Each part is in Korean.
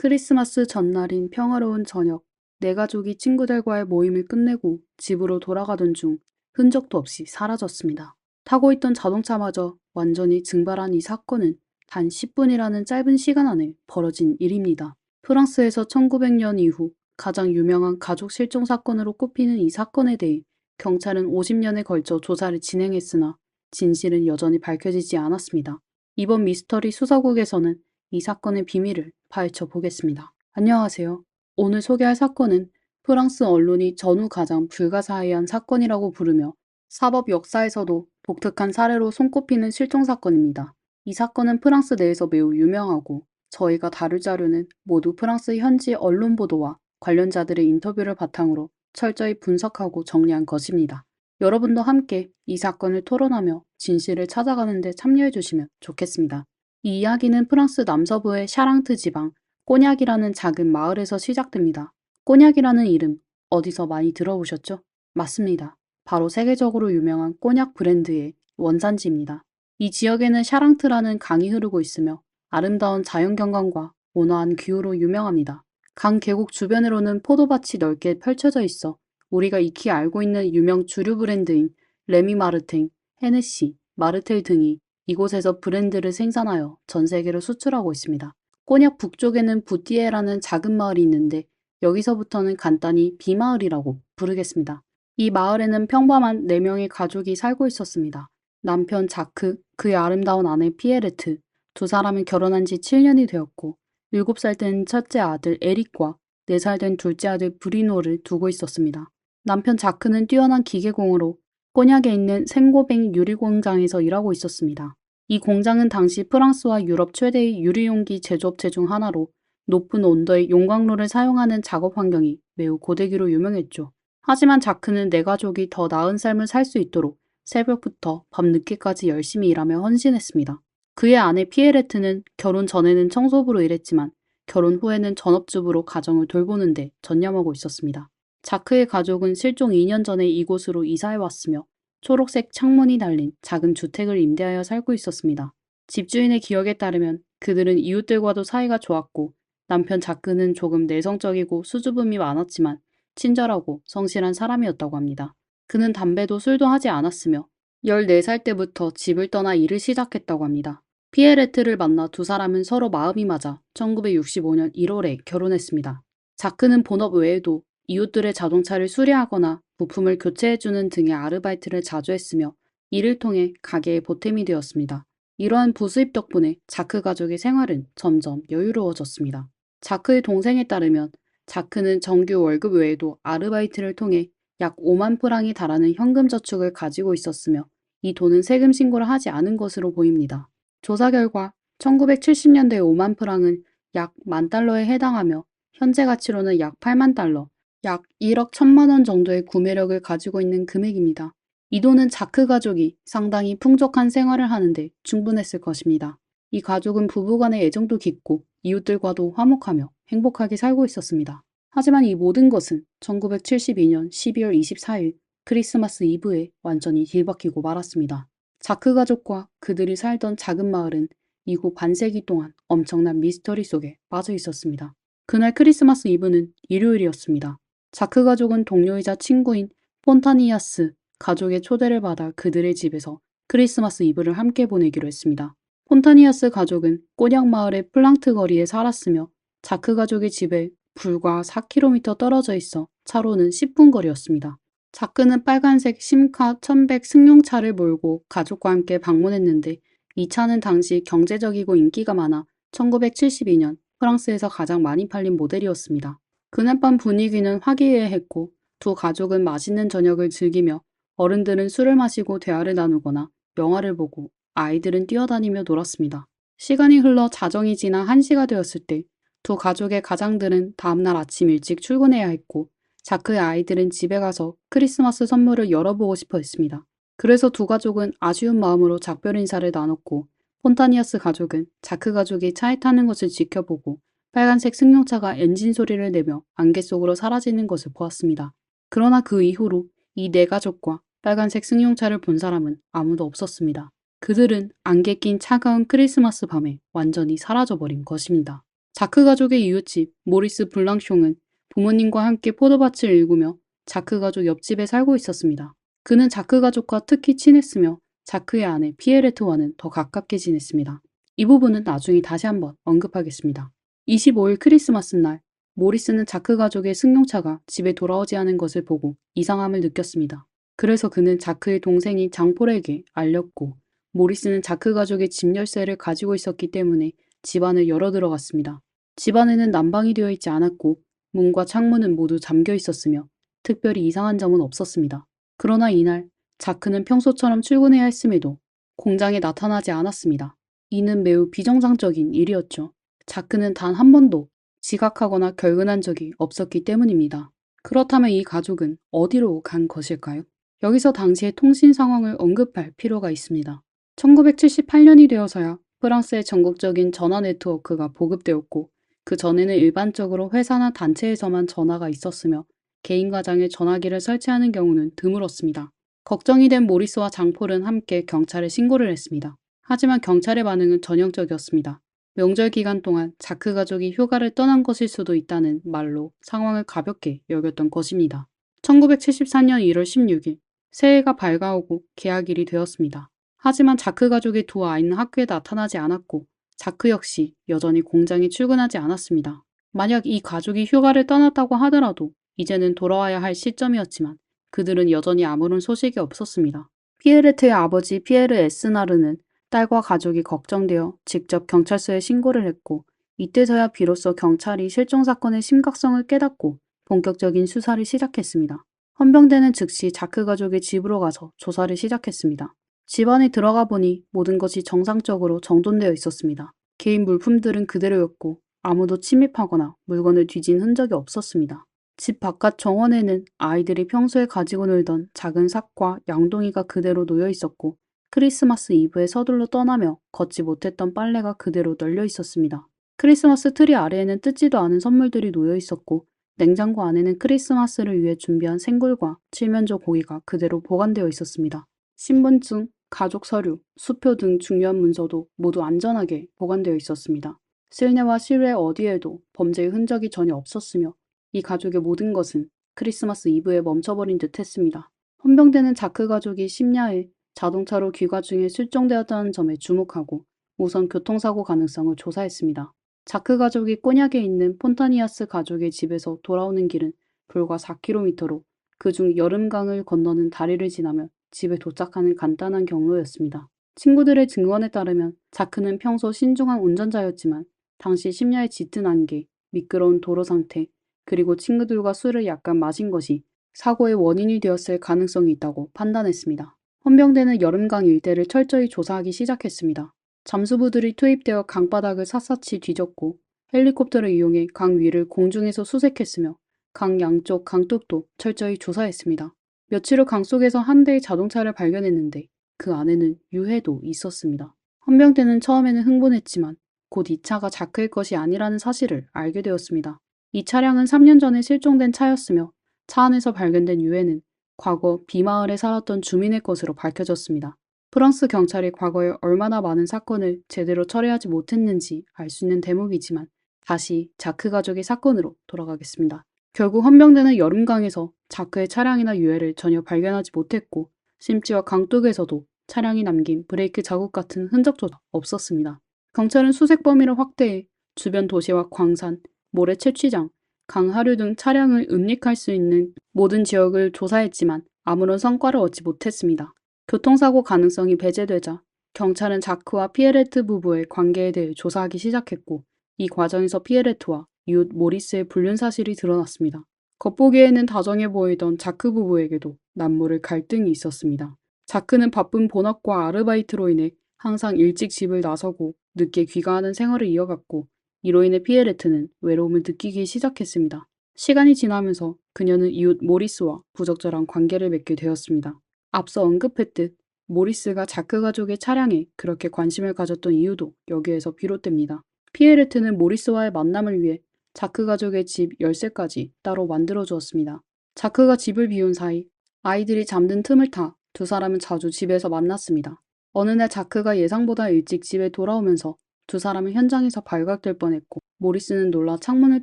크리스마스 전날인 평화로운 저녁, 내 가족이 친구들과의 모임을 끝내고 집으로 돌아가던 중 흔적도 없이 사라졌습니다. 타고 있던 자동차마저 완전히 증발한 이 사건은 단 10분이라는 짧은 시간 안에 벌어진 일입니다. 프랑스에서 1900년 이후 가장 유명한 가족 실종 사건으로 꼽히는 이 사건에 대해 경찰은 50년에 걸쳐 조사를 진행했으나 진실은 여전히 밝혀지지 않았습니다. 이번 미스터리 수사국에서는 이 사건의 비밀을 파헤쳐 보겠습니다. 안녕하세요. 오늘 소개할 사건은 프랑스 언론이 전후 가장 불가사의한 사건이라고 부르며 사법 역사에서도 독특한 사례로 손꼽히는 실종 사건입니다. 이 사건은 프랑스 내에서 매우 유명하고 저희가 다룰 자료는 모두 프랑스 현지 언론 보도와 관련자들의 인터뷰를 바탕으로 철저히 분석하고 정리한 것입니다. 여러분도 함께 이 사건을 토론하며 진실을 찾아가는 데 참여해 주시면 좋겠습니다. 이 이야기는 프랑스 남서부의 샤랑트 지방 꼬냑이라는 작은 마을에서 시작됩니다. 꼬냑이라는 이름 어디서 많이 들어보셨죠? 맞습니다. 바로 세계적으로 유명한 꼬냑 브랜드의 원산지입니다. 이 지역에는 샤랑트라는 강이 흐르고 있으며 아름다운 자연경관과 온화한 기후로 유명합니다. 강 계곡 주변으로는 포도밭이 넓게 펼쳐져 있어 우리가 익히 알고 있는 유명 주류 브랜드인 레미 마르탱, 헤네시, 마르텔 등이 이곳에서 브랜드를 생산하여 전 세계로 수출하고 있습니다. 꼬냑 북쪽에는 부티에라는 작은 마을이 있는데 여기서부터는 간단히 비마을이라고 부르겠습니다. 이 마을에는 평범한 4명의 가족이 살고 있었습니다. 남편 자크, 그의 아름다운 아내 피에르트, 두 사람은 결혼한 지 7년이 되었고 7살 된 첫째 아들 에릭과 4살 된 둘째 아들 브리노를 두고 있었습니다. 남편 자크는 뛰어난 기계공으로 꼬냑에 있는 생고뱅 유리공장에서 일하고 있었습니다. 이 공장은 당시 프랑스와 유럽 최대의 유리용기 제조업체 중 하나로 높은 온도의 용광로를 사용하는 작업 환경이 매우 고되기로 유명했죠. 하지만 자크는 내 가족이 더 나은 삶을 살 수 있도록 새벽부터 밤늦게까지 열심히 일하며 헌신했습니다. 그의 아내 피에레트는 결혼 전에는 청소부로 일했지만 결혼 후에는 전업주부로 가정을 돌보는 데 전념하고 있었습니다. 자크의 가족은 실종 2년 전에 이곳으로 이사해 왔으며 초록색 창문이 달린 작은 주택을 임대하여 살고 있었습니다. 집주인의 기억에 따르면 그들은 이웃들과도 사이가 좋았고 남편 자크는 조금 내성적이고 수줍음이 많았지만 친절하고 성실한 사람이었다고 합니다. 그는 담배도 술도 하지 않았으며 14살 때부터 집을 떠나 일을 시작했다고 합니다. 피에레트를 만나 두 사람은 서로 마음이 맞아 1965년 1월에 결혼했습니다. 자크는 본업 외에도 이웃들의 자동차를 수리하거나 부품을 교체해주는 등의 아르바이트를 자주 했으며 이를 통해 가게의 보탬이 되었습니다. 이러한 부수입 덕분에 자크 가족의 생활은 점점 여유로워졌습니다. 자크의 동생에 따르면 자크는 정규 월급 외에도 아르바이트를 통해 약 5만 프랑이 달하는 현금 저축을 가지고 있었으며 이 돈은 세금 신고를 하지 않은 것으로 보입니다. 조사 결과 1970년대 5만 프랑은 약 10,000달러에 해당하며 현재 가치로는 약 8만 달러, 약 1억 1천만 원 정도의 구매력을 가지고 있는 금액입니다. 이 돈은 자크 가족이 상당히 풍족한 생활을 하는데 충분했을 것입니다. 이 가족은 부부간의 애정도 깊고 이웃들과도 화목하며 행복하게 살고 있었습니다. 하지만 이 모든 것은 1972년 12월 24일 크리스마스 이브에 완전히 뒤바뀌고 말았습니다. 자크 가족과 그들이 살던 작은 마을은 이후 반세기 동안 엄청난 미스터리 속에 빠져 있었습니다. 그날 크리스마스 이브는 일요일이었습니다. 자크 가족은 동료이자 친구인 폰타니아스 가족의 초대를 받아 그들의 집에서 크리스마스 이브를 함께 보내기로 했습니다. 폰타니아스 가족은 꼬냑 마을의 플랑트 거리에 살았으며 자크 가족의 집에 불과 4km 떨어져 있어 차로는 10분 거리였습니다. 자크는 빨간색 심카 1100 승용차를 몰고 가족과 함께 방문했는데 이 차는 당시 경제적이고 인기가 많아 1972년 프랑스에서 가장 많이 팔린 모델이었습니다. 그날 밤 분위기는 화기애애했고 두 가족은 맛있는 저녁을 즐기며 어른들은 술을 마시고 대화를 나누거나 영화를 보고 아이들은 뛰어다니며 놀았습니다. 시간이 흘러 자정이 지나 1시가 되었을 때 두 가족의 가장들은 다음날 아침 일찍 출근해야 했고 자크의 아이들은 집에 가서 크리스마스 선물을 열어보고 싶어 했습니다. 그래서 두 가족은 아쉬운 마음으로 작별 인사를 나눴고 폰타니아스 가족은 자크 가족이 차에 타는 것을 지켜보고 빨간색 승용차가 엔진 소리를 내며 안개 속으로 사라지는 것을 보았습니다. 그러나 그 이후로 이 네 가족과 빨간색 승용차를 본 사람은 아무도 없었습니다. 그들은 안개 낀 차가운 크리스마스 밤에 완전히 사라져버린 것입니다. 자크 가족의 이웃집 모리스 블랑숑은 부모님과 함께 포도밭을 일구며 자크 가족 옆집에 살고 있었습니다. 그는 자크 가족과 특히 친했으며 자크의 아내 피에레트와는 더 가깝게 지냈습니다. 이 부분은 나중에 다시 한번 언급하겠습니다. 25일 크리스마스 날 모리스는 자크 가족의 승용차가 집에 돌아오지 않은 것을 보고 이상함을 느꼈습니다. 그래서 그는 자크의 동생이 장폴에게 알렸고 모리스는 자크 가족의 집 열쇠를 가지고 있었기 때문에 집안을 열어 들어갔습니다. 집 안에는 난방이 되어 있지 않았고 문과 창문은 모두 잠겨 있었으며 특별히 이상한 점은 없었습니다. 그러나 이날 자크는 평소처럼 출근해야 했음에도 공장에 나타나지 않았습니다. 이는 매우 비정상적인 일이었죠. 자크는 단 한 번도 지각하거나 결근한 적이 없었기 때문입니다. 그렇다면 이 가족은 어디로 간 것일까요? 여기서 당시의 통신 상황을 언급할 필요가 있습니다. 1978년이 되어서야 프랑스의 전국적인 전화 네트워크가 보급되었고 그 전에는 일반적으로 회사나 단체에서만 전화가 있었으며 개인 가정에 전화기를 설치하는 경우는 드물었습니다. 걱정이 된 모리스와 장폴은 함께 경찰에 신고를 했습니다. 하지만 경찰의 반응은 전형적이었습니다. 명절 기간 동안 자크 가족이 휴가를 떠난 것일 수도 있다는 말로 상황을 가볍게 여겼던 것입니다. 1974년 1월 16일 새해가 밝아오고 개학일이 되었습니다. 하지만 자크 가족의 두 아이는 학교에 나타나지 않았고 자크 역시 여전히 공장에 출근하지 않았습니다. 만약 이 가족이 휴가를 떠났다고 하더라도 이제는 돌아와야 할 시점이었지만 그들은 여전히 아무런 소식이 없었습니다. 피에레트의 아버지 피에르 에스나르는 딸과 가족이 걱정되어 직접 경찰서에 신고를 했고 이때서야 비로소 경찰이 실종 사건의 심각성을 깨닫고 본격적인 수사를 시작했습니다. 헌병대는 즉시 자크 가족의 집으로 가서 조사를 시작했습니다. 집 안에 들어가 보니 모든 것이 정상적으로 정돈되어 있었습니다. 개인 물품들은 그대로였고 아무도 침입하거나 물건을 뒤진 흔적이 없었습니다. 집 바깥 정원에는 아이들이 평소에 가지고 놀던 작은 삭과 양동이가 그대로 놓여 있었고 크리스마스 이브에 서둘러 떠나며 걷지 못했던 빨래가 그대로 널려 있었습니다. 크리스마스 트리 아래에는 뜯지도 않은 선물들이 놓여 있었고 냉장고 안에는 크리스마스를 위해 준비한 생굴과 칠면조 고기가 그대로 보관되어 있었습니다. 신분증, 가족 서류, 수표 등 중요한 문서도 모두 안전하게 보관되어 있었습니다. 실내와 실외 어디에도 범죄의 흔적이 전혀 없었으며 이 가족의 모든 것은 크리스마스 이브에 멈춰버린 듯 했습니다. 헌병대는 자크 가족이 심야에 자동차로 귀가 중에 실종되었다는 점에 주목하고 우선 교통사고 가능성을 조사했습니다. 자크 가족이 꼬냑에 있는 폰타니아스 가족의 집에서 돌아오는 길은 불과 4km로 그중 여름강을 건너는 다리를 지나며 집에 도착하는 간단한 경로였습니다. 친구들의 증언에 따르면 자크는 평소 신중한 운전자였지만 당시 심야의 짙은 안개, 미끄러운 도로 상태, 그리고 친구들과 술을 약간 마신 것이 사고의 원인이 되었을 가능성이 있다고 판단했습니다. 헌병대는 여름강 일대를 철저히 조사하기 시작했습니다. 잠수부들이 투입되어 강바닥을 샅샅이 뒤졌고 헬리콥터를 이용해 강 위를 공중에서 수색했으며 강 양쪽 강둑도 철저히 조사했습니다. 며칠 후 강 속에서 한 대의 자동차를 발견했는데 그 안에는 유해도 있었습니다. 헌병대는 처음에는 흥분했지만 곧 이 차가 자크의 것이 아니라는 사실을 알게 되었습니다. 이 차량은 3년 전에 실종된 차였으며 차 안에서 발견된 유해는 과거 비마을에 살았던 주민의 것으로 밝혀졌습니다. 프랑스 경찰이 과거에 얼마나 많은 사건을 제대로 처리하지 못했는지 알 수 있는 대목이지만 다시 자크 가족의 사건으로 돌아가겠습니다. 결국 헌병대는 여름강에서 자크의 차량이나 유해를 전혀 발견하지 못했고 심지어 강둑에서도 차량이 남긴 브레이크 자국 같은 흔적조차 없었습니다. 경찰은 수색 범위를 확대해 주변 도시와 광산, 모래 채취장, 강 하류 등 차량을 은닉할 수 있는 모든 지역을 조사했지만 아무런 성과를 얻지 못했습니다. 교통사고 가능성이 배제되자 경찰은 자크와 피에레트 부부의 관계에 대해 조사하기 시작했고 이 과정에서 피에레트와 이웃 모리스의 불륜 사실이 드러났습니다. 겉보기에는 다정해 보이던 자크 부부에게도 남모를 갈등이 있었습니다. 자크는 바쁜 본업과 아르바이트로 인해 항상 일찍 집을 나서고 늦게 귀가하는 생활을 이어갔고 이로 인해 피에레트는 외로움을 느끼기 시작했습니다. 시간이 지나면서 그녀는 이웃 모리스와 부적절한 관계를 맺게 되었습니다. 앞서 언급했듯 모리스가 자크 가족의 차량에 그렇게 관심을 가졌던 이유도 여기에서 비롯됩니다. 피에레트는 모리스와의 만남을 위해 자크 가족의 집 열쇠까지 따로 만들어 주었습니다. 자크가 집을 비운 사이 아이들이 잠든 틈을 타 두 사람은 자주 집에서 만났습니다. 어느 날 자크가 예상보다 일찍 집에 돌아오면서 두 사람은 현장에서 발각될 뻔했고 모리스는 놀라 창문을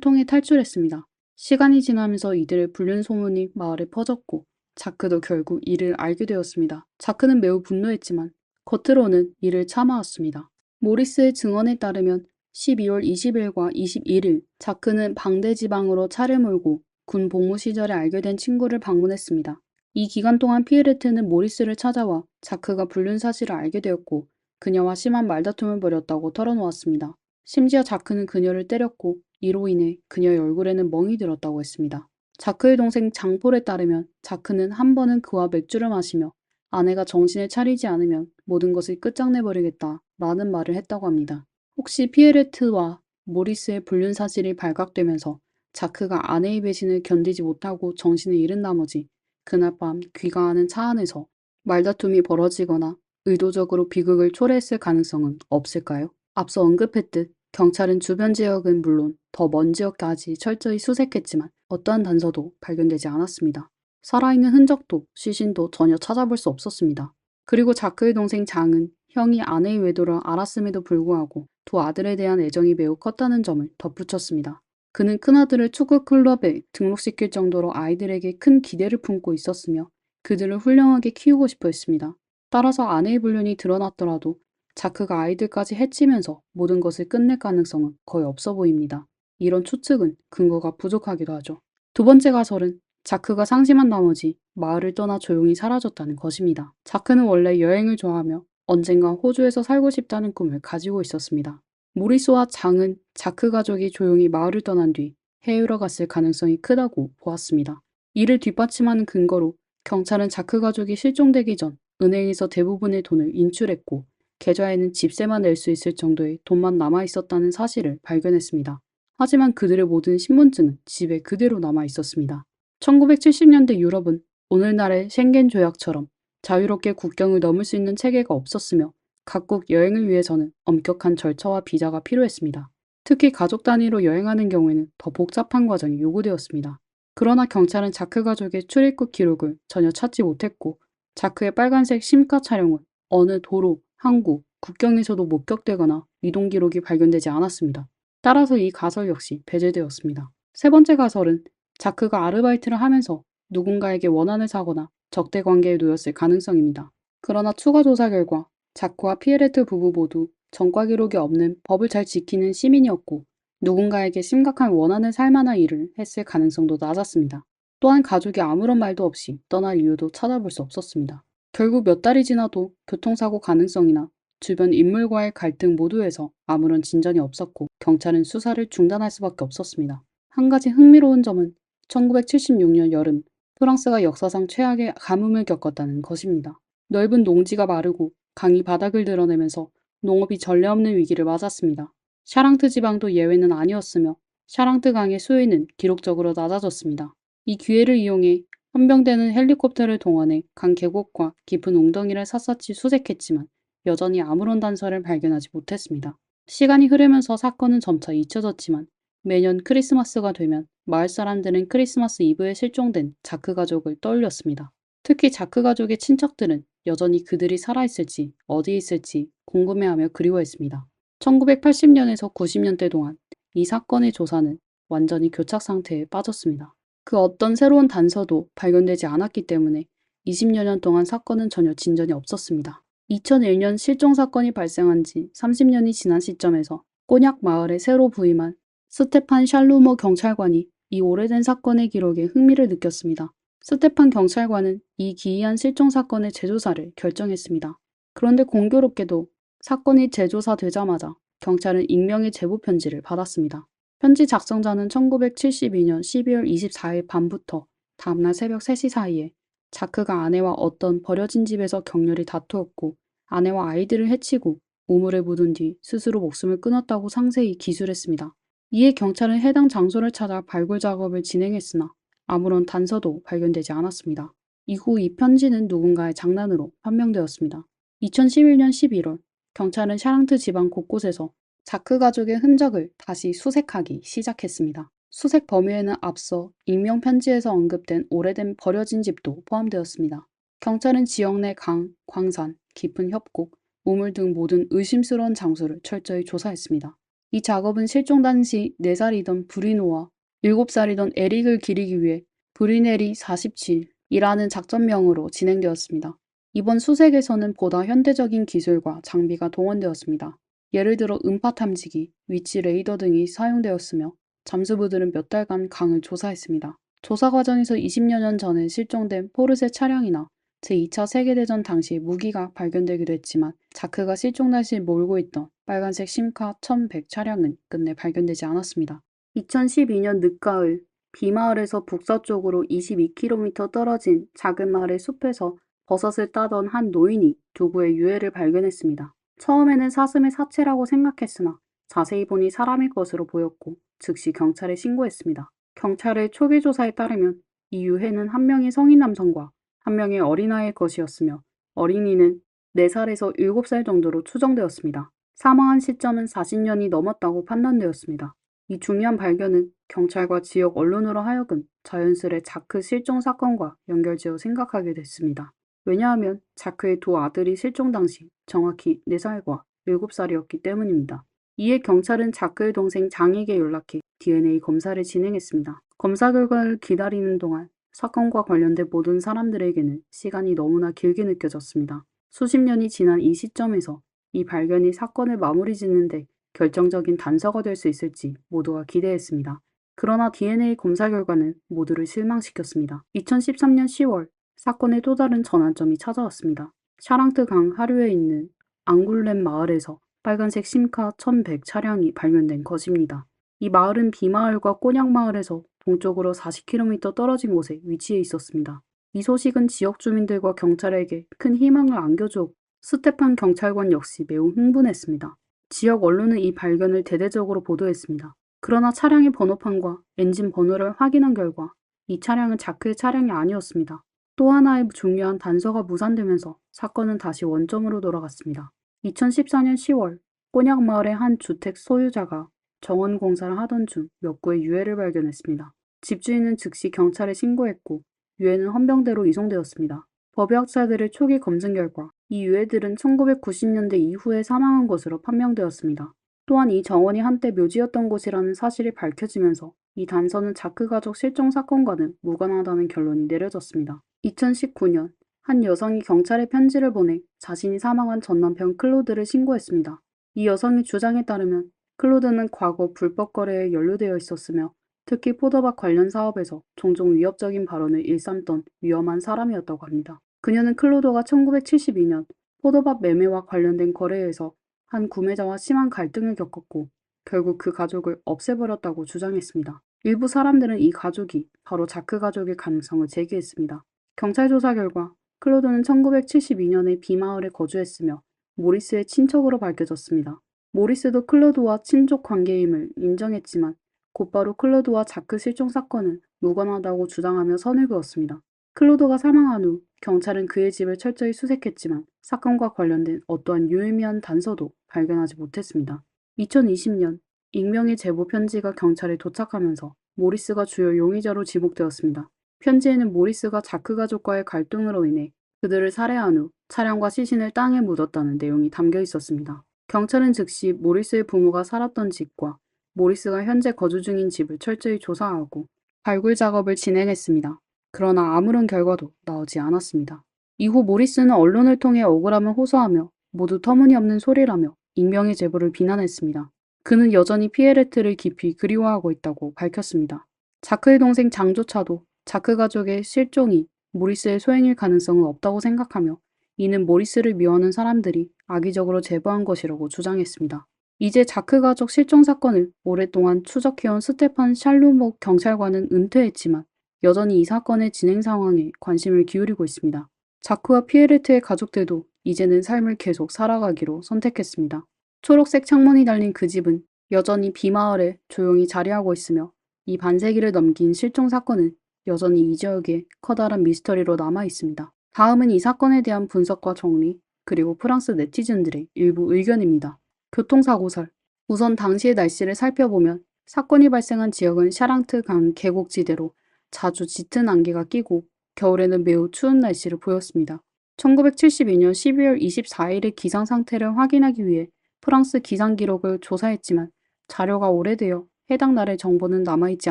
통해 탈출했습니다. 시간이 지나면서 이들의 불륜 소문이 마을에 퍼졌고 자크도 결국 이를 알게 되었습니다. 자크는 매우 분노했지만 겉으로는 이를 참아왔습니다. 모리스의 증언에 따르면 12월 20일과 21일 자크는 방대 지방으로 차를 몰고 군 복무 시절에 알게 된 친구를 방문했습니다. 이 기간 동안 피에레트는 모리스를 찾아와 자크가 불륜 사실을 알게 되었고 그녀와 심한 말다툼을 벌였다고 털어놓았습니다. 심지어 자크는 그녀를 때렸고 이로 인해 그녀의 얼굴에는 멍이 들었다고 했습니다. 자크의 동생 장폴에 따르면 자크는 한 번은 그와 맥주를 마시며 아내가 정신을 차리지 않으면 모든 것을 끝장내버리겠다 라는 말을 했다고 합니다. 혹시 피에레트와 모리스의 불륜 사실이 발각되면서 자크가 아내의 배신을 견디지 못하고 정신을 잃은 나머지 그날 밤 귀가하는 차 안에서 말다툼이 벌어지거나 의도적으로 비극을 초래했을 가능성은 없을까요? 앞서 언급했듯 경찰은 주변 지역은 물론 더 먼 지역까지 철저히 수색했지만 어떠한 단서도 발견되지 않았습니다. 살아있는 흔적도 시신도 전혀 찾아볼 수 없었습니다. 그리고 자크의 동생 장은 형이 아내의 외도를 알았음에도 불구하고 두 아들에 대한 애정이 매우 컸다는 점을 덧붙였습니다. 그는 큰아들을 축구 클럽에 등록시킬 정도로 아이들에게 큰 기대를 품고 있었으며 그들을 훌륭하게 키우고 싶어 했습니다. 따라서 아내의 불륜이 드러났더라도 자크가 아이들까지 해치면서 모든 것을 끝낼 가능성은 거의 없어 보입니다. 이런 추측은 근거가 부족하기도 하죠. 두 번째 가설은 자크가 상심한 나머지 마을을 떠나 조용히 사라졌다는 것입니다. 자크는 원래 여행을 좋아하며 언젠가 호주에서 살고 싶다는 꿈을 가지고 있었습니다. 모리스와 장은 자크 가족이 조용히 마을을 떠난 뒤 해외로 갔을 가능성이 크다고 보았습니다. 이를 뒷받침하는 근거로 경찰은 자크 가족이 실종되기 전 은행에서 대부분의 돈을 인출했고 계좌에는 집세만 낼 수 있을 정도의 돈만 남아 있었다는 사실을 발견했습니다. 하지만 그들의 모든 신분증은 집에 그대로 남아 있었습니다. 1970년대 유럽은 오늘날의 쉥겐 조약처럼 자유롭게 국경을 넘을 수 있는 체계가 없었으며 각국 여행을 위해서는 엄격한 절차와 비자가 필요했습니다. 특히 가족 단위로 여행하는 경우에는 더 복잡한 과정이 요구되었습니다. 그러나 경찰은 자크 가족의 출입국 기록을 전혀 찾지 못했고 자크의 빨간색 심카 차량은 어느 도로, 항구, 국경에서도 목격되거나 이동 기록이 발견되지 않았습니다. 따라서 이 가설 역시 배제되었습니다. 세 번째 가설은 자크가 아르바이트를 하면서 누군가에게 원한을 사거나 적대 관계에 놓였을 가능성입니다. 그러나 추가 조사 결과 자크와 피에레트 부부 모두 전과 기록이 없는 법을 잘 지키는 시민이었고 누군가에게 심각한 원한을 살 만한 일을 했을 가능성도 낮았습니다. 또한 가족이 아무런 말도 없이 떠날 이유도 찾아볼 수 없었습니다. 결국 몇 달이 지나도 교통사고 가능성이나 주변 인물과의 갈등 모두에서 아무런 진전이 없었고 경찰은 수사를 중단할 수밖에 없었습니다. 한 가지 흥미로운 점은 1976년 여름 프랑스가 역사상 최악의 가뭄을 겪었다는 것입니다. 넓은 농지가 마르고 강이 바닥을 드러내면서 농업이 전례 없는 위기를 맞았습니다. 샤랑트 지방도 예외는 아니었으며 샤랑트 강의 수위는 기록적으로 낮아졌습니다. 이 기회를 이용해 헌병대는 헬리콥터를 동원해 강 계곡과 깊은 웅덩이를 샅샅이 수색했지만 여전히 아무런 단서를 발견하지 못했습니다. 시간이 흐르면서 사건은 점차 잊혀졌지만 매년 크리스마스가 되면 마을 사람들은 크리스마스 이브에 실종된 자크 가족을 떠올렸습니다. 특히 자크 가족의 친척들은 여전히 그들이 살아있을지 어디에 있을지 궁금해하며 그리워했습니다. 1980년에서 90년대 동안 이 사건의 조사는 완전히 교착 상태에 빠졌습니다. 그 어떤 새로운 단서도 발견되지 않았기 때문에 20여 년 동안 사건은 전혀 진전이 없었습니다. 2001년 실종 사건이 발생한 지 30년이 지난 시점에서 꼬냑 마을에 새로 부임한 스테판 샬루머 경찰관이 이 오래된 사건의 기록에 흥미를 느꼈습니다. 스테판 경찰관은 이 기이한 실종 사건의 재조사를 결정했습니다. 그런데 공교롭게도 사건이 재조사되자마자 경찰은 익명의 제보 편지를 받았습니다. 편지 작성자는 1972년 12월 24일 밤부터 다음날 새벽 3시 사이에 자크가 아내와 어떤 버려진 집에서 격렬히 다투었고 아내와 아이들을 해치고 우물에 묻은 뒤 스스로 목숨을 끊었다고 상세히 기술했습니다. 이에 경찰은 해당 장소를 찾아 발굴 작업을 진행했으나 아무런 단서도 발견되지 않았습니다. 이후 이 편지는 누군가의 장난으로 판명되었습니다. 2011년 11월 경찰은 샤랑트 지방 곳곳에서 자크 가족의 흔적을 다시 수색하기 시작했습니다. 수색 범위에는 앞서 익명 편지에서 언급된 오래된 버려진 집도 포함되었습니다. 경찰은 지역 내 강, 광산, 깊은 협곡, 우물 등 모든 의심스러운 장소를 철저히 조사했습니다. 이 작업은 실종 당시 4살이던 브리노와 7살이던 에릭을 기리기 위해 브리넬이 47이라는 작전명으로 진행되었습니다. 이번 수색에서는 보다 현대적인 기술과 장비가 동원되었습니다. 예를 들어 음파 탐지기, 위치 레이더 등이 사용되었으며 잠수부들은 몇 달간 강을 조사했습니다. 조사 과정에서 20여 년 전에 실종된 포르쉐 차량이나 제2차 세계대전 당시 무기가 발견되기도 했지만 자크가 실종 당시 몰고 있던 빨간색 심카 1100 차량은 끝내 발견되지 않았습니다. 2012년 늦가을 비마을에서 북서쪽으로 22km 떨어진 작은 마을의 숲에서 버섯을 따던 한 노인이 두구의 유해를 발견했습니다. 처음에는 사슴의 사체라고 생각했으나 자세히 보니 사람일 것으로 보였고 즉시 경찰에 신고했습니다. 경찰의 초기 조사에 따르면 이 유해는 한 명의 성인 남성과 한 명의 어린아이의 것이었으며 어린이는 4살에서 7살 정도로 추정되었습니다. 사망한 시점은 40년이 넘었다고 판단되었습니다. 이 중요한 발견은 경찰과 지역 언론으로 하여금 자연스레 자크 실종 사건과 연결지어 생각하게 됐습니다. 왜냐하면 자크의 두 아들이 실종 당시 정확히 4살과 7살이었기 때문입니다. 이에 경찰은 자크의 동생 장에게 연락해 DNA 검사를 진행했습니다. 검사 결과를 기다리는 동안 사건과 관련된 모든 사람들에게는 시간이 너무나 길게 느껴졌습니다. 수십 년이 지난 이 시점에서 이 발견이 사건을 마무리 짓는데 결정적인 단서가 될 수 있을지 모두가 기대했습니다. 그러나 DNA 검사 결과는 모두를 실망시켰습니다. 2013년 10월 사건의 또 다른 전환점이 찾아왔습니다. 샤랑트 강 하류에 있는 앙굴렘 마을에서 빨간색 심카 1100 차량이 발견된 것입니다. 이 마을은 비마을과 꼬냑마을에서 동쪽으로 40km 떨어진 곳에 위치해 있었습니다. 이 소식은 지역 주민들과 경찰에게 큰 희망을 안겨주었고 스테판 경찰관 역시 매우 흥분했습니다. 지역 언론은 이 발견을 대대적으로 보도했습니다. 그러나 차량의 번호판과 엔진 번호를 확인한 결과 이 차량은 자크의 차량이 아니었습니다. 또 하나의 중요한 단서가 무산되면서 사건은 다시 원점으로 돌아갔습니다. 2014년 10월 꼬냑마을의 한 주택 소유자가 정원 공사를 하던 중 몇 구의 유해를 발견했습니다. 집주인은 즉시 경찰에 신고했고 유해는 헌병대로 이송되었습니다. 법의학자들의 초기 검증 결과 이 유해들은 1990년대 이후에 사망한 것으로 판명되었습니다. 또한 이 정원이 한때 묘지였던 곳이라는 사실이 밝혀지면서 이 단서는 자크 가족 실종 사건과는 무관하다는 결론이 내려졌습니다. 2019년 한 여성이 경찰에 편지를 보내 자신이 사망한 전 남편 클로드를 신고했습니다. 이 여성의 주장에 따르면 클로드는 과거 불법 거래에 연루되어 있었으며 특히 포도밭 관련 사업에서 종종 위협적인 발언을 일삼던 위험한 사람이었다고 합니다. 그녀는 클로드가 1972년 포도밭 매매와 관련된 거래에서 한 구매자와 심한 갈등을 겪었고 결국 그 가족을 없애버렸다고 주장했습니다. 일부 사람들은 이 가족이 바로 자크 가족일 가능성을 제기했습니다. 경찰 조사 결과 클로드는 1972년에 비마을에 거주했으며 모리스의 친척으로 밝혀졌습니다. 모리스도 클로드와 친족 관계임을 인정했지만 곧바로 클로드와 자크 실종 사건은 무관하다고 주장하며 선을 그었습니다. 클로드가 사망한 후 경찰은 그의 집을 철저히 수색했지만 사건과 관련된 어떠한 유의미한 단서도 발견하지 못했습니다. 2020년 익명의 제보 편지가 경찰에 도착하면서 모리스가 주요 용의자로 지목되었습니다. 편지에는 모리스가 자크 가족과의 갈등으로 인해 그들을 살해한 후 차량과 시신을 땅에 묻었다는 내용이 담겨 있었습니다. 경찰은 즉시 모리스의 부모가 살았던 집과 모리스가 현재 거주 중인 집을 철저히 조사하고 발굴 작업을 진행했습니다. 그러나 아무런 결과도 나오지 않았습니다. 이후 모리스는 언론을 통해 억울함을 호소하며 모두 터무니없는 소리라며 익명의 제보를 비난했습니다. 그는 여전히 피에레트를 깊이 그리워하고 있다고 밝혔습니다. 자크의 동생 장조차도 자크 가족의 실종이 모리스의 소행일 가능성은 없다고 생각하며 이는 모리스를 미워하는 사람들이 악의적으로 제보한 것이라고 주장했습니다. 이제 자크 가족 실종 사건을 오랫동안 추적해온 스테판 샬루목 경찰관은 은퇴했지만 여전히 이 사건의 진행 상황에 관심을 기울이고 있습니다. 자크와 피에레트의 가족들도 이제는 삶을 계속 살아가기로 선택했습니다. 초록색 창문이 달린 그 집은 여전히 비마을에 조용히 자리하고 있으며 이 반세기를 넘긴 실종 사건은 여전히 이 지역에 커다란 미스터리로 남아 있습니다. 다음은 이 사건에 대한 분석과 정리, 그리고 프랑스 네티즌들의 일부 의견입니다. 교통사고설. 우선 당시의 날씨를 살펴보면 사건이 발생한 지역은 샤랑트 강 계곡지대로 자주 짙은 안개가 끼고 겨울에는 매우 추운 날씨를 보였습니다. 1972년 12월 24일의 기상 상태를 확인하기 위해 프랑스 기상 기록을 조사했지만 자료가 오래되어 해당 날의 정보는 남아있지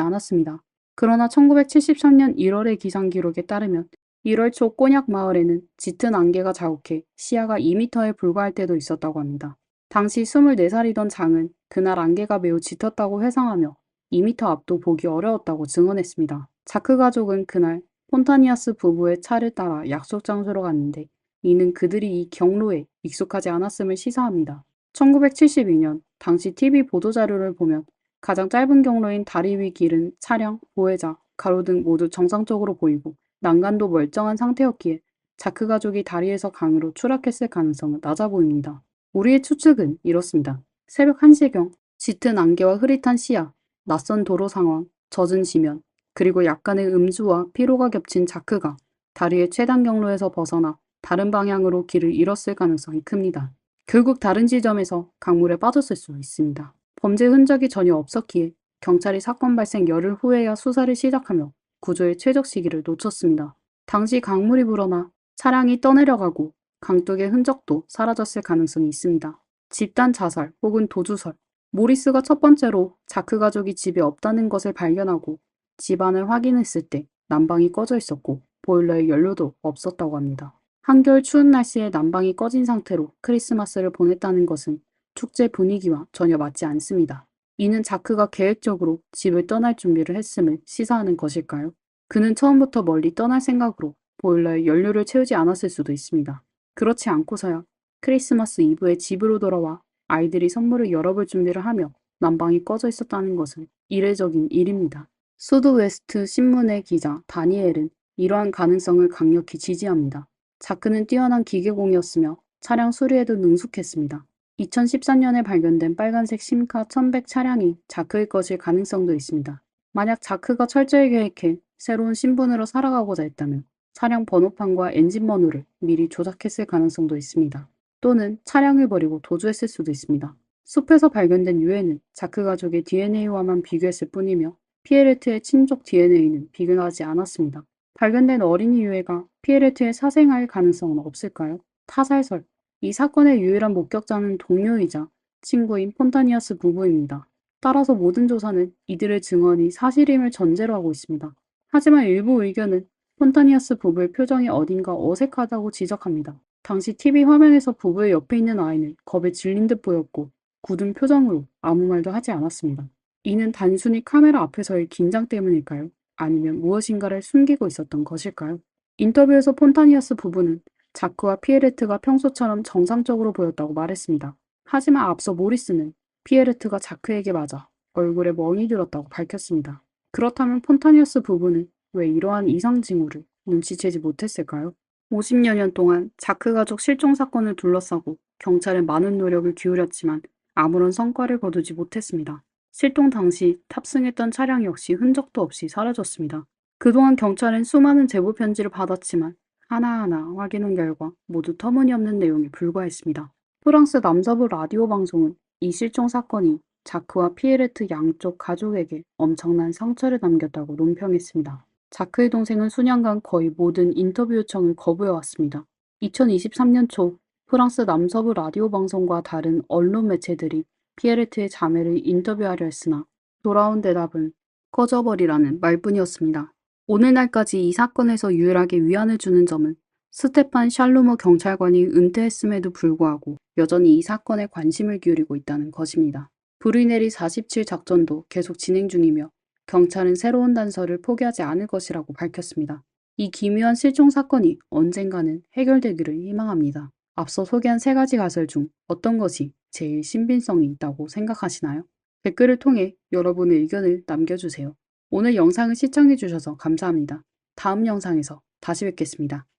않았습니다. 그러나 1973년 1월의 기상 기록에 따르면 1월 초 꼬냑 마을에는 짙은 안개가 자욱해 시야가 2m에 불과할 때도 있었다고 합니다. 당시 24살이던 장은 그날 안개가 매우 짙었다고 회상하며 2m 앞도 보기 어려웠다고 증언했습니다. 자크 가족은 그날 폰타니아스 부부의 차를 따라 약속 장소로 갔는데 이는 그들이 이 경로에 익숙하지 않았음을 시사합니다. 1972년 당시 TV 보도자료를 보면 가장 짧은 경로인 다리 위 길은 차량, 보혜자, 가로등 모두 정상적으로 보이고 난간도 멀쩡한 상태였기에 자크 가족이 다리에서 강으로 추락했을 가능성은 낮아 보입니다. 우리의 추측은 이렇습니다. 새벽 1시경 짙은 안개와 흐릿한 시야, 낯선 도로 상황, 젖은 지면, 그리고 약간의 음주와 피로가 겹친 자크가 다리의 최단 경로에서 벗어나 다른 방향으로 길을 잃었을 가능성이 큽니다. 결국 다른 지점에서 강물에 빠졌을 수 있습니다. 범죄 흔적이 전혀 없었기에 경찰이 사건 발생 열흘 후에야 수사를 시작하며 구조의 최적 시기를 놓쳤습니다. 당시 강물이 불어나 차량이 떠내려가고 강둑의 흔적도 사라졌을 가능성이 있습니다. 집단 자살 혹은 도주설. 모리스가 첫 번째로 자크 가족이 집에 없다는 것을 발견하고 집안을 확인했을 때 난방이 꺼져 있었고 보일러에 연료도 없었다고 합니다. 한겨울 추운 날씨에 난방이 꺼진 상태로 크리스마스를 보냈다는 것은 축제 분위기와 전혀 맞지 않습니다. 이는 자크가 계획적으로 집을 떠날 준비를 했음을 시사하는 것일까요? 그는 처음부터 멀리 떠날 생각으로 보일러에 연료를 채우지 않았을 수도 있습니다. 그렇지 않고서야 크리스마스 이브에 집으로 돌아와 아이들이 선물을 열어볼 준비를 하며 난방이 꺼져 있었다는 것은 이례적인 일입니다. 수드웨스트 신문의 기자 다니엘은 이러한 가능성을 강력히 지지합니다. 자크는 뛰어난 기계공이었으며 차량 수리에도 능숙했습니다. 2014년에 발견된 빨간색 심카 1100 차량이 자크의 것일 가능성도 있습니다. 만약 자크가 철저히 계획해 새로운 신분으로 살아가고자 했다면 차량 번호판과 엔진 번호를 미리 조작했을 가능성도 있습니다. 또는 차량을 버리고 도주했을 수도 있습니다. 숲에서 발견된 유해는 자크 가족의 DNA와만 비교했을 뿐이며 피에르트의 친족 DNA는 비교하지 않았습니다. 발견된 어린이 유해가 피에르트의 사생아일 가능성은 없을까요? 타살설. 이 사건의 유일한 목격자는 동료이자 친구인 폰타니아스 부부입니다. 따라서 모든 조사는 이들의 증언이 사실임을 전제로 하고 있습니다. 하지만 일부 의견은 폰타니아스 부부의 표정이 어딘가 어색하다고 지적합니다. 당시 TV 화면에서 부부의 옆에 있는 아이는 겁에 질린 듯 보였고 굳은 표정으로 아무 말도 하지 않았습니다. 이는 단순히 카메라 앞에서의 긴장 때문일까요? 아니면 무엇인가를 숨기고 있었던 것일까요? 인터뷰에서 폰타니아스 부부는 자크와 피에르트가 평소처럼 정상적으로 보였다고 말했습니다. 하지만 앞서 모리스는 피에르트가 자크에게 맞아 얼굴에 멍이 들었다고 밝혔습니다. 그렇다면 폰타니아스 부부는 왜 이러한 이상 징후를 눈치채지 못했을까요? 50여 년 동안 자크 가족 실종 사건을 둘러싸고 경찰은 많은 노력을 기울였지만 아무런 성과를 거두지 못했습니다. 실종 당시 탑승했던 차량 역시 흔적도 없이 사라졌습니다. 그동안 경찰은 수많은 제보 편지를 받았지만 하나하나 확인한 결과 모두 터무니없는 내용에 불과했습니다. 프랑스 남서부 라디오 방송은 이 실종 사건이 자크와 피에르트 양쪽 가족에게 엄청난 상처를 남겼다고 논평했습니다. 자크의 동생은 수년간 거의 모든 인터뷰 요청을 거부해왔습니다. 2023년 초 프랑스 남서부 라디오 방송과 다른 언론 매체들이 피에르트의 자매를 인터뷰하려 했으나 돌아온 대답은 꺼져버리라는 말뿐이었습니다. 오늘날까지 이 사건에서 유일하게 위안을 주는 점은 스테판 샬루머 경찰관이 은퇴했음에도 불구하고 여전히 이 사건에 관심을 기울이고 있다는 것입니다. 브루네리 47 작전도 계속 진행 중이며 경찰은 새로운 단서를 포기하지 않을 것이라고 밝혔습니다. 이 기묘한 실종 사건이 언젠가는 해결되기를 희망합니다. 앞서 소개한 세 가지 가설 중 어떤 것이 제일 신빙성이 있다고 생각하시나요? 댓글을 통해 여러분의 의견을 남겨주세요. 오늘 영상을 시청해주셔서 감사합니다. 다음 영상에서 다시 뵙겠습니다.